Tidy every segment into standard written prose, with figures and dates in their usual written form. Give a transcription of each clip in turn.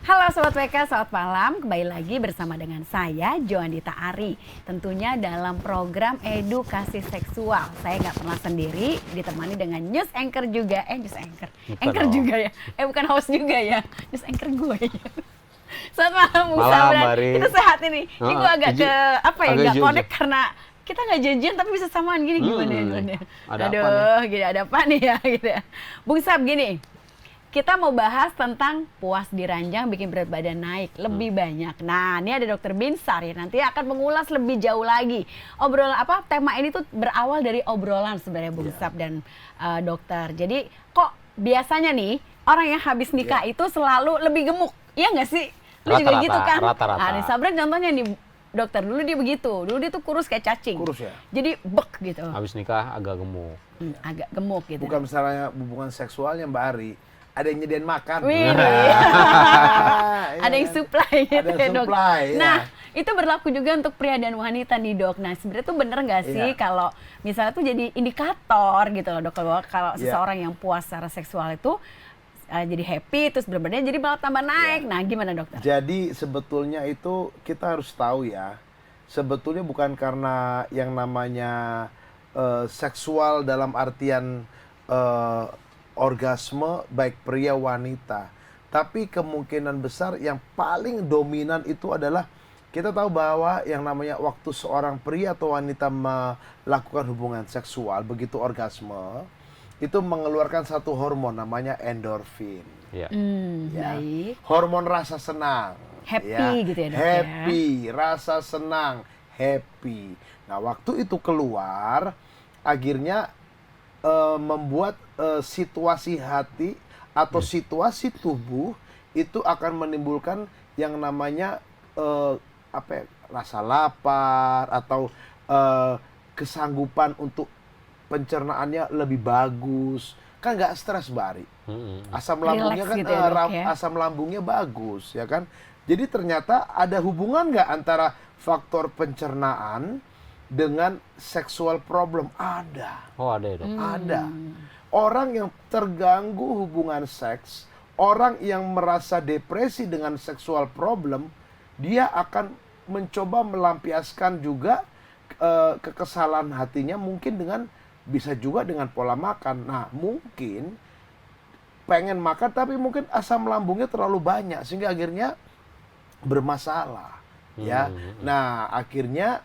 Halo Sobat WK, selamat malam. Kembali lagi bersama dengan saya, Joandita Ari. Tentunya dalam program edukasi seksual. Saya nggak pernah sendiri, ditemani dengan news anchor juga. News anchor. Anchor juga ya? Bukan host juga ya? News anchor gue ya. Selamat malam, Bung Sabran. Kita sehat ini. Ini gue agak nggak connect karena kita nggak janjian tapi bisa samaan gini gimana ya? Aduh, gini ada apa nih ya? Gitu ya. Bung Sab, gini. Kita mau bahas tentang puas di ranjang bikin berat badan naik lebih banyak. Nah, ini ada Dokter Binsar ya, nanti akan mengulas lebih jauh lagi. Tema ini tuh berawal dari obrolan sebenarnya Bung Sab dan dokter. Jadi kok biasanya nih orang yang habis nikah itu selalu lebih gemuk, iya nggak sih? Lu juga gitu kan? Rata-rata. Nah, nih Sabran contohnya nih dokter, dulu dia begitu, dulu dia tuh kurus kayak cacing. Kurus ya? Jadi bek gitu. Habis nikah agak gemuk. Agak gemuk gitu. Bukan misalnya hubungan seksualnya Mbak Ari. Ada yang nyediain makan. Ada yang supply gitu ada ya dok. Supply, ya. Nah itu berlaku juga untuk pria dan wanita nih dok. Nah sebenarnya tuh bener nggak sih kalau misalnya tuh jadi indikator gitu loh dok, kalau seseorang yang puas secara seksual itu jadi happy, terus bener-bener jadi malah tambah naik. Nah gimana dokter? Jadi sebetulnya itu kita harus tahu ya, sebetulnya bukan karena yang namanya seksual dalam artian orgasme baik pria wanita, tapi kemungkinan besar yang paling dominan itu adalah kita tahu bahwa yang namanya waktu seorang pria atau wanita melakukan hubungan seksual begitu orgasme itu mengeluarkan satu hormon namanya endorfin. Ya. Baik. Hormon rasa senang. Happy gitu ya dok. Happy, rasa senang, happy. Nah waktu itu keluar akhirnya membuat situasi hati atau situasi tubuh itu akan menimbulkan yang namanya rasa lapar atau kesanggupan untuk pencernaannya lebih bagus. Kan nggak stres Mbak Ari. Asam lambungnya kan gitu ya, dok, ya? asam lambungnya bagus ya kan. Jadi ternyata ada hubungan nggak antara faktor pencernaan dengan seksual problem? Ada. Oh ada ya dok? Ada. Orang yang terganggu hubungan seks, orang yang merasa depresi dengan seksual problem, dia akan mencoba melampiaskan juga kekesalan hatinya mungkin dengan bisa juga dengan pola makan. Nah, mungkin pengen makan tapi mungkin asam lambungnya terlalu banyak sehingga akhirnya bermasalah, ya. Nah, akhirnya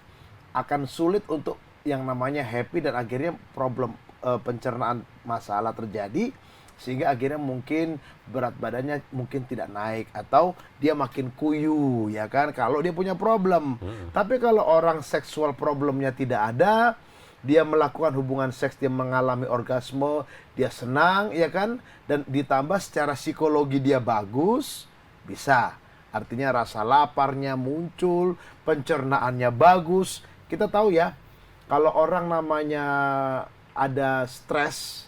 akan sulit untuk yang namanya happy dan akhirnya problem pencernaan masalah terjadi sehingga akhirnya mungkin berat badannya mungkin tidak naik atau dia makin kuyu ya kan kalau dia punya problem. Tapi kalau orang seksual problemnya tidak ada, dia melakukan hubungan seks, dia mengalami orgasme, dia senang ya kan, dan ditambah secara psikologi dia bagus, bisa. Artinya rasa laparnya muncul, pencernaannya bagus. Kita tahu ya, kalau orang namanya ada stres,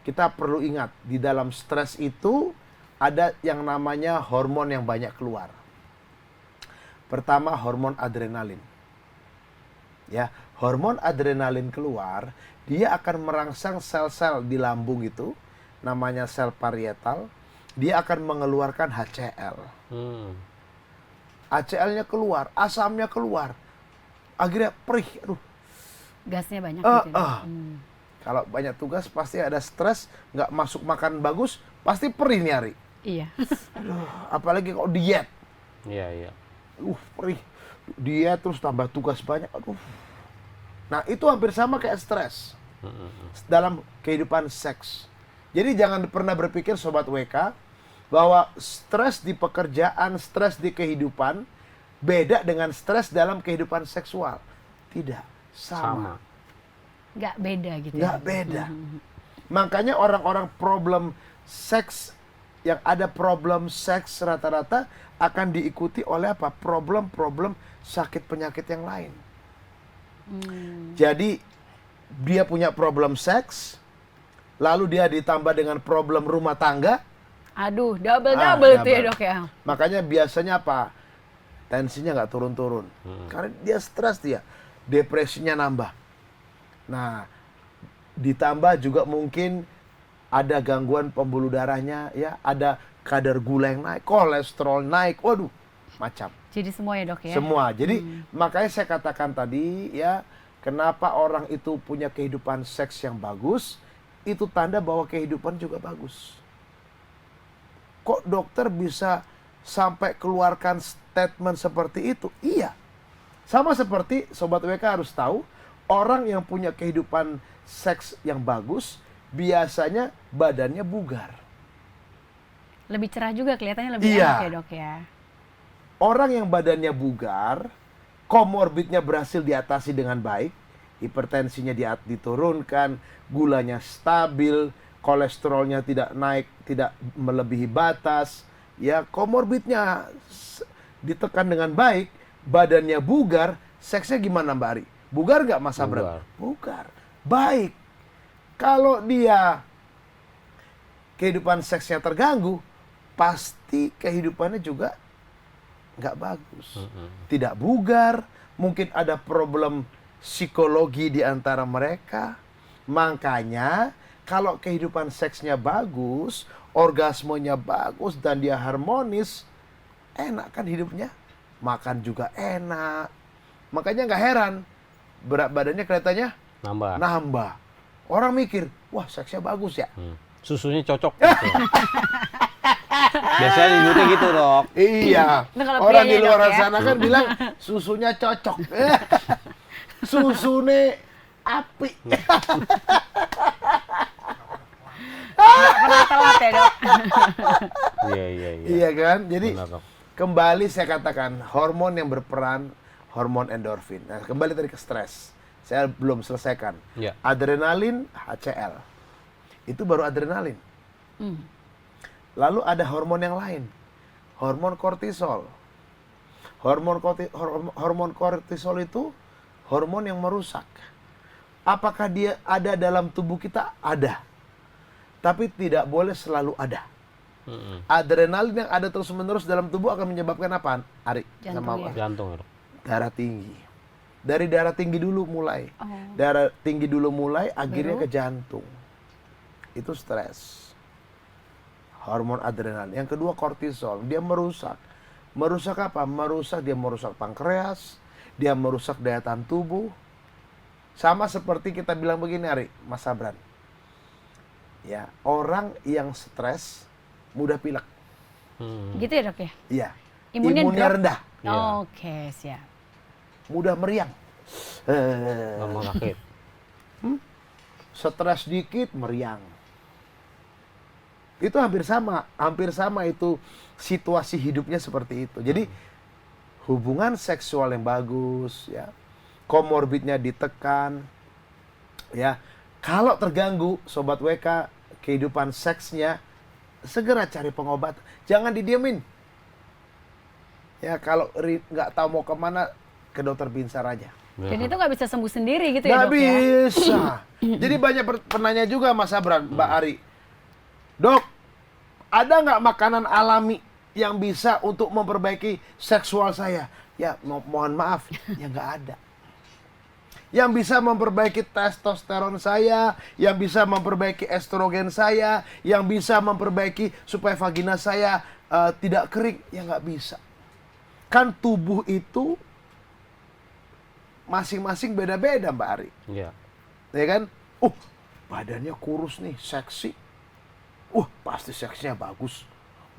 kita perlu ingat di dalam stres itu ada yang namanya hormon yang banyak keluar. Pertama hormon adrenalin. Ya, hormon adrenalin keluar, dia akan merangsang sel-sel di lambung itu, namanya sel parietal, dia akan mengeluarkan HCl. HCl-nya keluar, asamnya keluar. Akhirnya perih, Gasnya banyak gitu. Kalau banyak tugas pasti ada stres, nggak masuk makan bagus, pasti perih nih Ari. Iya. Apalagi kalau diet. Iya. Perih. Diet terus tambah tugas banyak. Nah, itu hampir sama kayak stres dalam kehidupan seks. Jadi jangan pernah berpikir Sobat WK bahwa stres di pekerjaan, stres di kehidupan beda dengan stres dalam kehidupan seksual. Tidak, sama. Nggak beda gitu. Nggak beda. Makanya orang-orang problem seks, yang ada problem seks rata-rata akan diikuti oleh apa? Problem-problem sakit penyakit yang lain. Jadi dia punya problem seks, lalu dia ditambah dengan problem rumah tangga. Aduh, double itu ya dok ya. Makanya biasanya apa? Tensinya nggak turun-turun. Karena dia stres dia. Depresinya nambah. Nah, ditambah juga mungkin ada gangguan pembuluh darahnya, ya, ada kadar gula yang naik, kolesterol naik, waduh, macam. Jadi semua ya dok ya? Semua. Jadi makanya saya katakan tadi ya, kenapa orang itu punya kehidupan seks yang bagus, itu tanda bahwa kehidupan juga bagus. Kok dokter bisa sampai keluarkan statement seperti itu? Iya. Sama seperti Sobat WK harus tahu, orang yang punya kehidupan seks yang bagus, biasanya badannya bugar. Lebih cerah juga, kelihatannya lebih Iya. enak ya dok ya? Orang yang badannya bugar, komorbidnya berhasil diatasi dengan baik, hipertensinya diturunkan, gulanya stabil, kolesterolnya tidak naik, tidak melebihi batas, ya komorbidnya ditekan dengan baik, badannya bugar, seksnya gimana Mbak Ari? Bugar nggak Mas Abram? Bugar. Baik. Kalau dia kehidupan seksnya terganggu, pasti kehidupannya juga nggak bagus. Tidak bugar, mungkin ada problem psikologi di antara mereka. Makanya kalau kehidupan seksnya bagus, orgasmenya bagus dan dia harmonis, enak kan hidupnya. Makan juga enak. Makanya nggak heran berat badannya kelihatannya nambah. Orang mikir, wah seksnya bagus ya. Susunya cocok. Biasanya nyebutnya gitu dok. Iya. Nah, kalau Orang pria di ya, luar Dok, ya? sana kan bilang susunya cocok. Susune api. Nggak pernah telat ya dok? Iya. Iya kan? Jadi Benar, Dok. kembali saya katakan hormon yang berperan, hormon endorfin. Nah, kembali tadi ke stres. Saya belum selesaikan. Iya. Adrenalin, HCl. Itu baru adrenalin. Lalu ada hormon yang lain. Hormon kortisol. Hormon kortisol itu hormon yang merusak. Apakah dia ada dalam tubuh kita? Ada. Tapi tidak boleh selalu ada. Adrenalin yang ada terus-menerus dalam tubuh akan menyebabkan apa, Ari? Jantung, ya? Jantung ya dok. Darah tinggi. Dari darah tinggi dulu mulai. Oh. Darah tinggi dulu mulai, akhirnya Baru? ke jantung. Itu stres. Hormon adrenalin. Yang kedua kortisol. Dia merusak. Merusak apa? Dia merusak pankreas. Dia merusak daya tahan tubuh. Sama seperti kita bilang begini, Ari, Mas Sabran. Ya, orang yang stres mudah pilek. Gitu ya dok ya? Iya. Imunnya drop? rendah. Iya. Oke, siap. Mudah meriang. Gampang sakit. Stres dikit meriang. Itu hampir sama itu situasi hidupnya seperti itu. Jadi hubungan seksual yang bagus, ya, komorbidnya ditekan, ya. Kalau terganggu, Sobat WK, kehidupan seksnya, segera cari pengobatan. Jangan didiemin. Ya, kalau nggak tahu mau kemana, ke dokter binsar aja. Dan itu nggak bisa sembuh sendiri gitu ya Nggak dok ya? bisa. Jadi banyak penanya juga Mas Abran, Mbak Ari. Dok, ada nggak makanan alami yang bisa untuk memperbaiki seksual saya? Ya, mohon maaf, ya nggak ada. Yang bisa memperbaiki testosteron saya, yang bisa memperbaiki estrogen saya, yang bisa memperbaiki supaya vagina saya tidak kering, ya nggak bisa. Kan tubuh itu masing-masing beda-beda, Mbak Ari. Iya. Ya kan? Badannya kurus nih, seksi. Pasti seksinya bagus.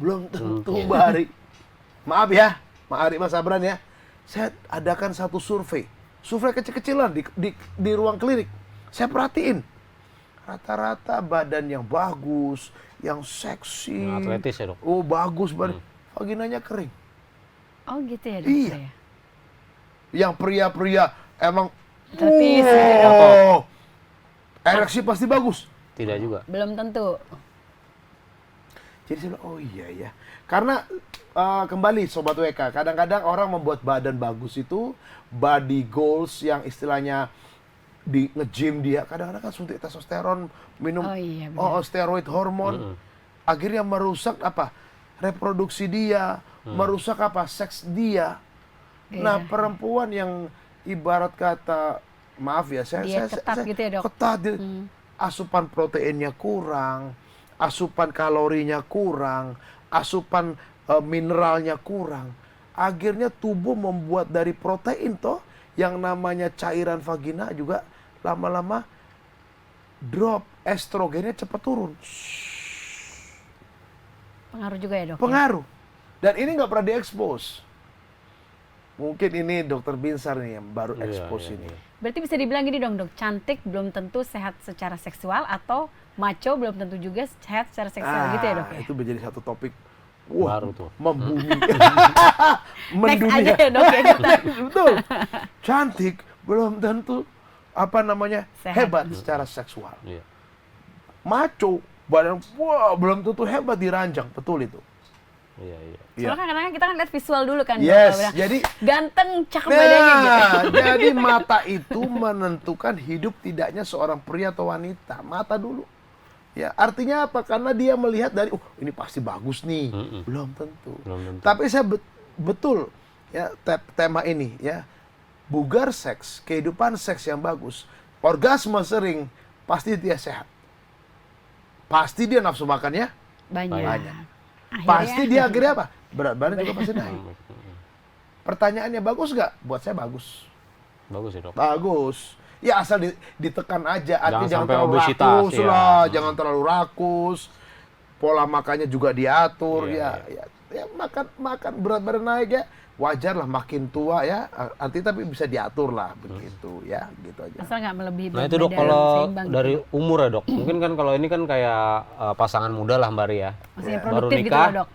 Belum tentu, Mbak Ari. Maaf ya, Mbak Ari, Mas Abran ya. Saya adakan satu survei. Survei kecil-kecilan di ruang klinik. Saya perhatiin. Rata-rata badan yang bagus, yang seksi. Yang atletis ya dok. Bagus badan. Vaginanya kering. Oh gitu ya dok Iya. ya? Yang pria-pria emang Tapi ereksi pasti bagus. Tidak juga. belum tentu. Jadi saya bilang, oh iya ya. Karena kembali Sobat WK, kadang-kadang orang membuat badan bagus itu body goals yang istilahnya di nge-gym dia. Kadang-kadang kan suntik testosteron, minum Oh iya, benar. steroid hormon. Akhirnya merusak apa? Reproduksi dia, merusak apa? Seks dia. Nah, perempuan yang ibarat kata, maaf ya, Diet ketat gitu ya, Dok? ketat, asupan proteinnya kurang, asupan kalorinya kurang, asupan mineralnya kurang. Akhirnya tubuh membuat dari protein toh, yang namanya cairan vagina juga lama-lama drop, estrogennya cepat turun. Pengaruh juga ya, Dok? Ya? Pengaruh. Dan ini nggak pernah diekspos. Mungkin ini Dokter Binsar nih yang baru ekspos ini. Berarti bisa dibilang gini dong, Dok, cantik belum tentu sehat secara seksual, atau maco belum tentu juga sehat secara seksual, gitu ya, Dok? Ya? Itu menjadi satu topik baru tuh. membumi. Next aja ya, Dok, ya, kita. Betul. Cantik belum tentu Sehat. hebat secara seksual. Iya. Maco badan belum tentu hebat diranjang, betul itu. Iya. Soalnya kan kadang-kadang kita kan lihat visual dulu kan, Dok. Yes, Bilang, jadi ganteng, cakep badannya gitu. jadi mata itu menentukan hidup tidaknya seorang pria atau wanita. Mata dulu. Ya, artinya apa? Karena dia melihat dari, ini pasti bagus nih. Belum tentu. Tapi saya betul ya tema ini ya. Bugar seks, kehidupan seks yang bagus, orgasme sering, pasti dia sehat. Pasti dia nafsu makannya Banyak. Akhirnya, Pasti dia akhirnya apa? Berat badan juga pasti naik. Pertanyaannya bagus nggak? Buat saya bagus. Bagus ya, Dok. Bagus. Ya asal ditekan aja, artinya jangan sampai terlalu obesitas, rakus ya. lah, jangan terlalu rakus. Pola makannya juga diatur, Iya, ya makan berat badan naik ya. Wajar lah makin tua ya, artinya tapi bisa diatur lah begitu ya, gitu aja. asal nggak melebihi Nah berat itu, Dok, badan, kalau seimbang gitu, dari Dok. umur ya, Dok. Mungkin kan kalau ini kan kayak pasangan muda lah, Mbak Ri ya. Maksudnya Baru produktif gitu nikah, loh, Dok.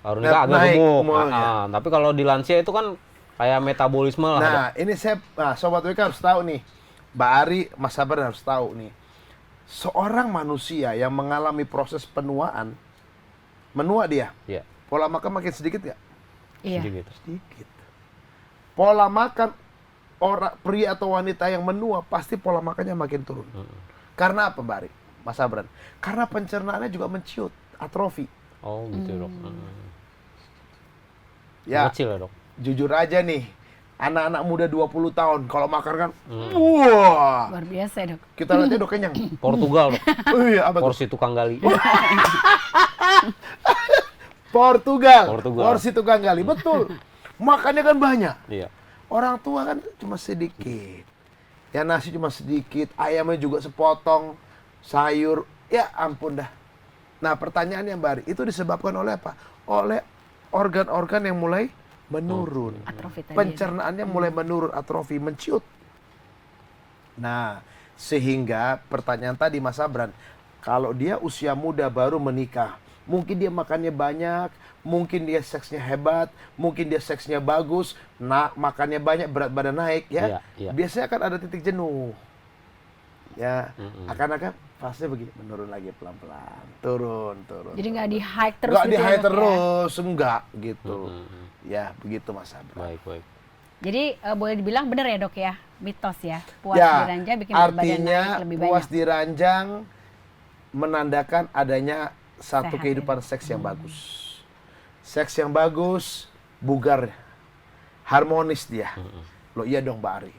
baru nikah agak naik gemuk. umurnya. Tapi kalau di lansia itu kan kayak metabolisme lah, Dok. Nah, ini Sobat WK harus tahu nih, Mbak Ari, Mas Sabar harus tahu nih. Seorang manusia yang mengalami proses penuaan, menua dia, Iya, pola makan makin sedikit nggak? Iya. sedikit. Sedikit. Pola makan orang pria atau wanita yang menua pasti pola makannya makin turun. Karena apa, Mbak Ari? Mas Sabran? Karena pencernaannya juga menciut, atrofi. Oh gitu, Dok. Ya, Kecil ya, Dok. jujur aja nih, anak-anak muda 20 tahun kalau makan kan, wah, Luar biasa, Dok. kita lihatnya udah kenyang. Portugal, Dok. Oh iya, apa tuh? Porsi tukang gali. Portugal. Portugal. Porsi tukang gali, betul. Makannya kan banyak. Iya. Orang tua kan cuma sedikit. Ya nasi cuma sedikit, ayamnya juga sepotong, sayur, ya ampun dah. Nah pertanyaannya Mbak Ari, itu disebabkan oleh apa? Oleh organ-organ yang mulai menurun. Atrofi tadi. Pencernaannya mulai menurun, atrofi, menciut. Nah, sehingga pertanyaan tadi Mas Abran, kalau dia usia muda baru menikah, mungkin dia makannya banyak, mungkin dia seksnya hebat, mungkin dia seksnya bagus, makannya banyak, berat badan naik ya. Iya. Biasanya akan ada titik jenuh. Ya, akan fase begini, menurun lagi pelan-pelan, turun. Jadi nggak di high terus Nggak gitu di ya, high Dok, ya? terus, enggak gitu. Ya, begitu Mas Abran. Baik. Jadi boleh dibilang benar ya, Dok, ya? Mitos ya. Puas Ya, diranjang bikin berat badan artinya naik lebih puas banyak. diranjang menandakan adanya satu Sehat, kehidupan seks yang bagus. Seks yang bagus, bugar, harmonis dia. Loh iya dong Mbak Ari.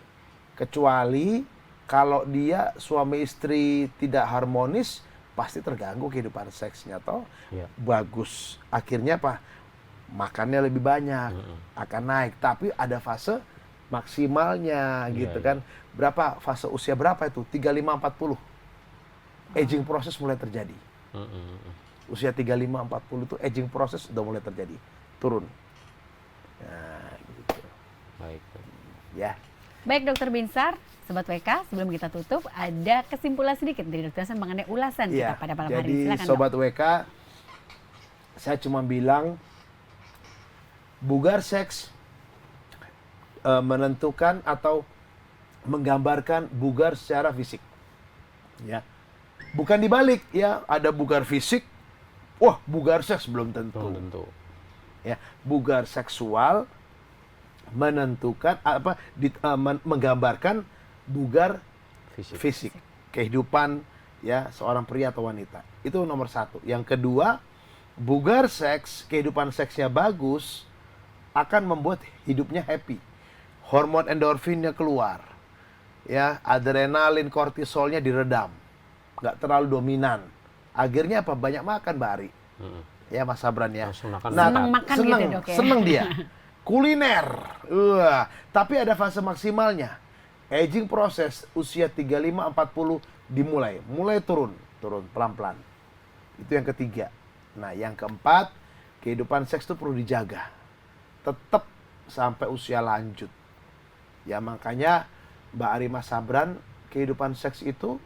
Kecuali kalau dia suami istri tidak harmonis, pasti terganggu kehidupan seksnya toh. Iya. Bagus. Akhirnya apa? Makannya lebih banyak, akan naik. Tapi ada fase maksimalnya gitu Iya. kan. Berapa fase usia berapa itu? 35-40. Aging proses mulai terjadi. Usia 35-40 itu aging proses udah mulai terjadi. Turun. Nah, gitu. Baik. Ya. Baik, Dokter Binsar, Sobat WK, sebelum kita tutup, ada kesimpulan sedikit dari Dokter Binsar mengenai ulasan kita Iya. pada malam hari Jadi ini. Silakan, Sobat WK, saya cuma bilang bugar seks menentukan atau menggambarkan bugar secara fisik. Ya. Bukan dibalik ya, ada bugar fisik, wah bugar seks belum tentu. Belum tentu. Ya, bugar seksual menentukan menggambarkan bugar fisik, kehidupan ya seorang pria atau wanita. Itu nomor satu. Yang kedua, bugar seks, kehidupan seksnya bagus akan membuat hidupnya happy. Hormon endorfinnya keluar. Ya, adrenalin, kortisolnya diredam. Nggak terlalu dominan. Akhirnya apa? Banyak makan Mbak Ari. Ya Mas Sabran ya. Langsung makan. Seneng makan seneng, gitu, Dok, ya? seneng dia. Kuliner. Tapi ada fase maksimalnya. Aging proses usia 35-40 dimulai. Mulai turun pelan-pelan. Itu yang ketiga. Nah, yang keempat, kehidupan seks itu perlu dijaga. Tetap sampai usia lanjut. Ya makanya Mbak Ari Mas Sabran, kehidupan seks itu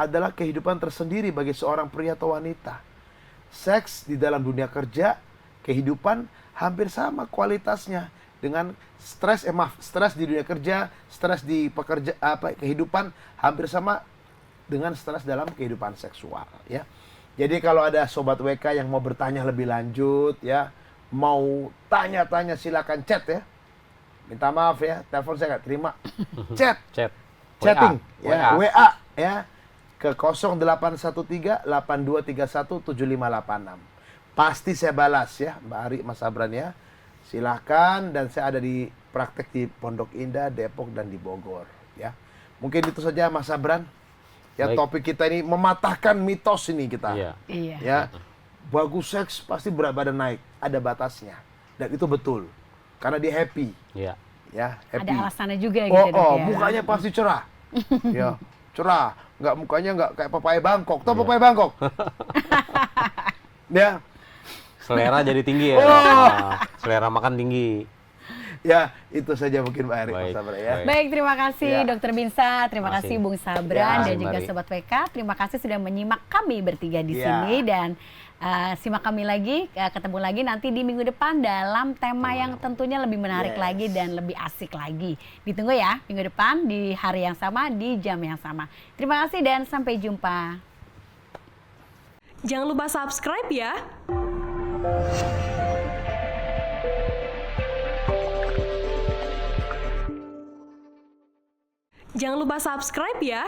adalah kehidupan tersendiri bagi seorang pria atau wanita. Seks di dalam dunia kerja, kehidupan hampir sama kualitasnya dengan stres di dunia kerja, stres di kehidupan hampir sama dengan stres dalam kehidupan seksual ya. Jadi kalau ada sobat WK yang mau bertanya lebih lanjut ya, mau tanya-tanya silakan chat ya. Minta maaf ya, telepon saya nggak terima. Chatting ya, WA ya ke 0813-8231-7586. Pasti saya balas ya, Mbak Ari Mas Sabran ya. Silahkan, dan saya ada di praktek di Pondok Indah, Depok, dan di Bogor ya. Mungkin itu saja Mas Sabran. Ya, baik. Topik kita ini mematahkan mitos ini kita. Iya. Ya. Bagus seks pasti berat badan naik, ada batasnya. Dan itu betul. Karena dia happy. Iya. Ya, happy. Ada alasannya juga gitu, Dok, ya. Mukanya pasti cerah. Ya, cerah. Mukanya nggak kayak papaya Bangkok. Tahu papaya Bangkok? Ya. Selera jadi tinggi ya. Nah, selera makan tinggi. Ya, itu saja mungkin Mbak Ari. Baik, terima kasih Dokter Binsa, terima kasih Bung Sabran dan juga Mari. Sobat WK. Terima kasih sudah menyimak kami bertiga di sini, dan simak kami lagi, ketemu lagi nanti di minggu depan dalam tema yang tentunya lebih menarik lagi dan lebih asik lagi. Ditunggu ya minggu depan di hari yang sama, di jam yang sama. Terima kasih dan sampai jumpa. Jangan lupa subscribe ya. Jangan lupa subscribe ya.